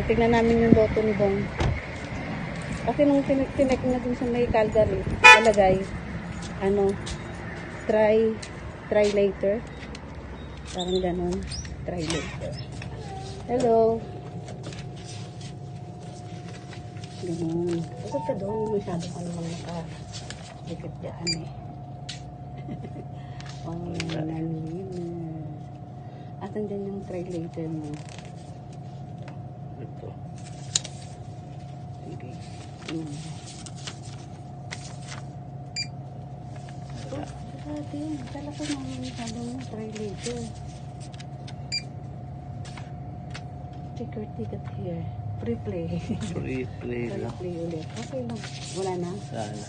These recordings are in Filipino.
Titignan namin yung loto ni Bong. Kasi nung tinek na dun sa may Calgary, nalagay, ano, try later. Parang ganon. Try later. Hello. Ganon. Pasok ka doon. Masyado ka naman naka-dikit dyan eh. Oh, nanlinis. At andyan yung try later mo. Ito. Sige. Dati, kala ko naman yung try later. Sticker ticket here. Free play. Free play Free lang. play ulit. Okay lang. Wala na? Sana.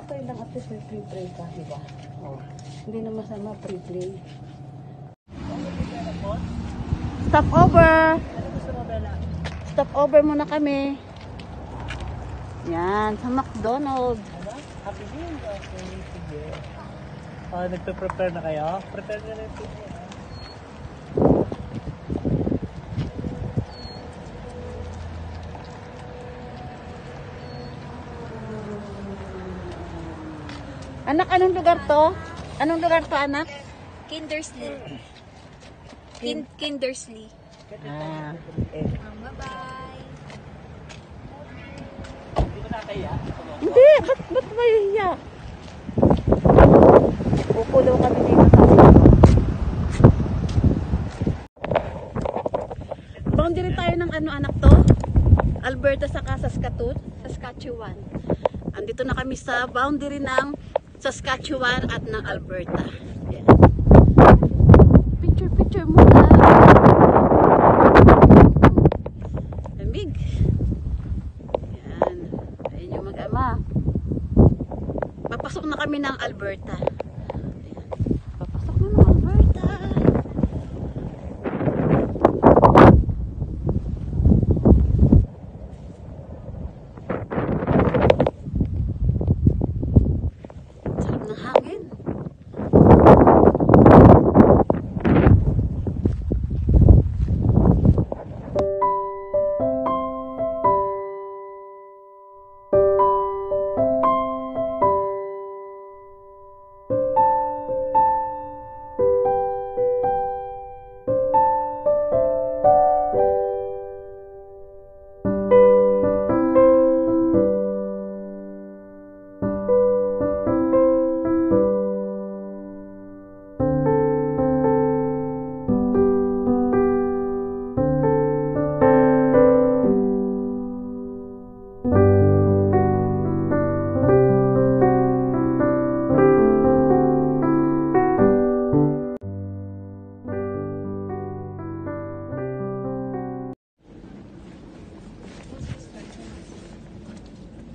Okay lang at least may free play ka, diba? Oh. Hindi na masama free play. Stop over! Stop over muna kami. Yan, sa McDonald's. Happy meal. Okay, sige. Nagpe-prepare na kayo? Prepare na yung food niya. Anak, anong lugar to? Anong lugar to, anak? Kindersley. Kindersley. Ah. Bye-bye. Hindi mo nakaya? Hindi, ba't ba hiya? Pupulo kami dito sa boundary tayo ng ano, anak to? Alberta sa Saskatchewan. Andito na kami sa boundary ng Saskatchewan at ng Alberta. Yan. Picture muna. Lamig. Yan. Ayan yung mag-ama. Papasok na kami ng Alberta. Ayan. Papasok na ng Alberta. Sarap ng hangin.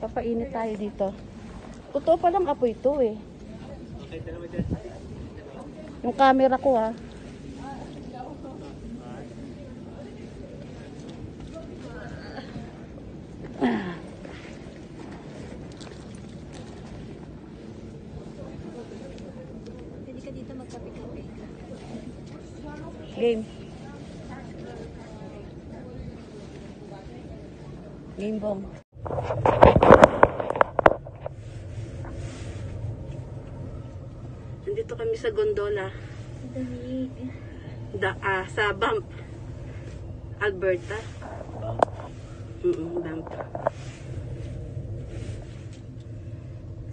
Papainit tayo dito. Totoo palang apoy ito eh. Yung camera ko ha. Pwede ka dito magkape-kape. Game. Game bong. Nandito kami sa gondola. Damig. Sa Banff, Alberta. Banff.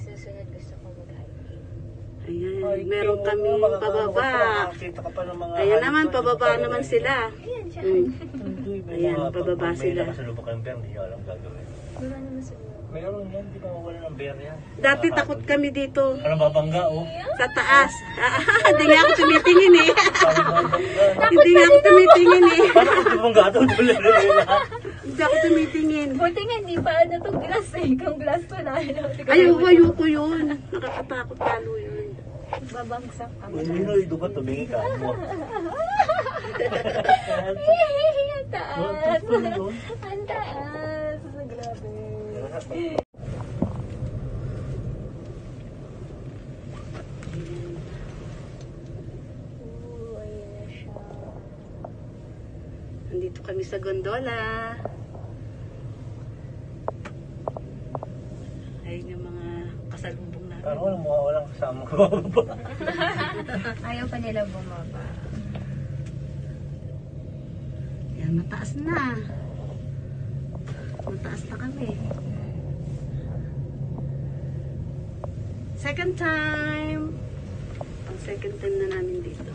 Susunod gusto ko mag-hiking. Ayan, meron kami pababa. Ayan naman, pababa naman sila. Ayan siya. Ayan, pababa sila. May nakasalubok kayong bear, hindi nyo alam gagawin. Wala naman sa Mayroon yan, di ba mawala ng bear yan? Dati takot kami dito. Parang babangga, oh. Sa taas. Hindi nga ako tumitingin eh. Hindi nga ako tumitingin eh. Parang babangga ito, Hindi ako tumitingin. buti nga, hindi pa ano itong glass eh. Kung glass to na. Ayoko yun. Nakakatakot lalo yun. Babangsak ka. Hindi, dugot, tumingi ka. Ang taas. Ang taas. Grabe. Nandito kami sa gondola. Parang walang kasama ko. Ayaw pa nila bumaba. Yan, mataas na. Mataas na kami. Second time. Ang second time na namin dito.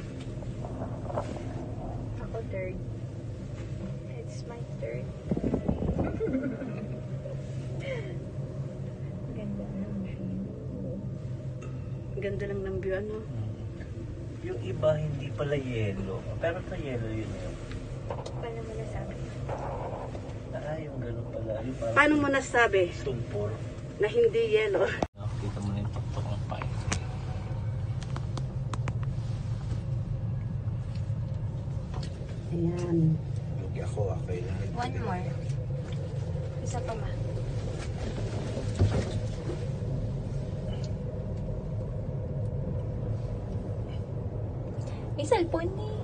Ako third. It's my third. Ganda ng view. Ganda lang ng view, ano? Yung iba hindi pala yellow. Pero sa yellow yun yun. Paano mo nasabi? Yung gano'n pala. Yung parang Paano mo nasabi sulfur. na hindi yellow? Nakikita mo na yung tuktok ng pine. Ayan. Lugi ako, yun. One more. Isa pa ma. May cellphone eh.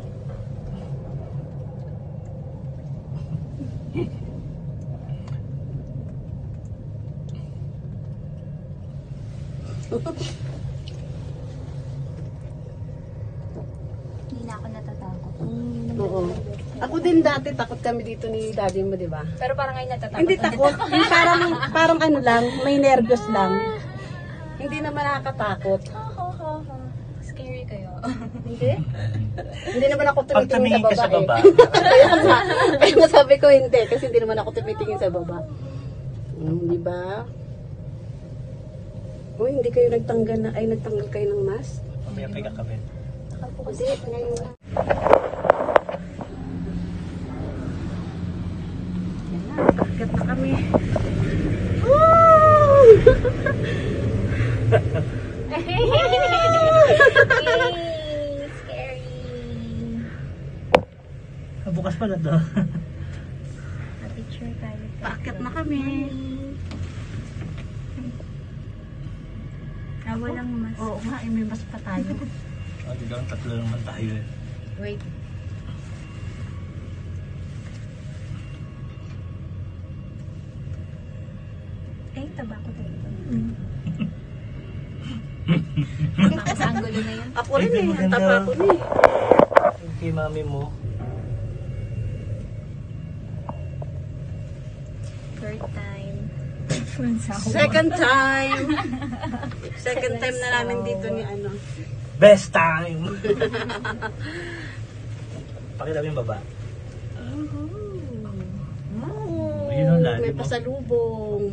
Hindi na ako natatakot. Oo. Ako din dati, takot kami dito ni daddy mo, di ba? Pero parang ngayon natatakot. Hindi takot. Yung parang ano lang, may nervous lang. Hindi naman nakakatakot. Scary kayo. Hindi? Hindi naman ako Pag tumitingin tumingin ka sa sa baba. baba, Kaya masabi ko hindi, kasi hindi naman ako tumitingin sa baba. Di ba? Uy, hindi kayo nagtanggal kayo ng mask? mamaya pa kakabit. Hindi, ngayon lang. Yan na, akit na kami. Woo! Scary. Bukas pala to. Picture tayo. Paakit na kami. Walang mas. Oo nga, may mas pa tayo. Di daw, tatlo naman tayo eh. Wait. Tabako tayo. Tapos sa angulo na yun. Ako rin Ay, eh, ang maganda. tapa ko ni. Yung kay mami mo. Third time. Second time. Second time na namin dito ni ano. Best time! Pakita mo yung baba. Oh, Yun ang lalim may mo. pasalubong.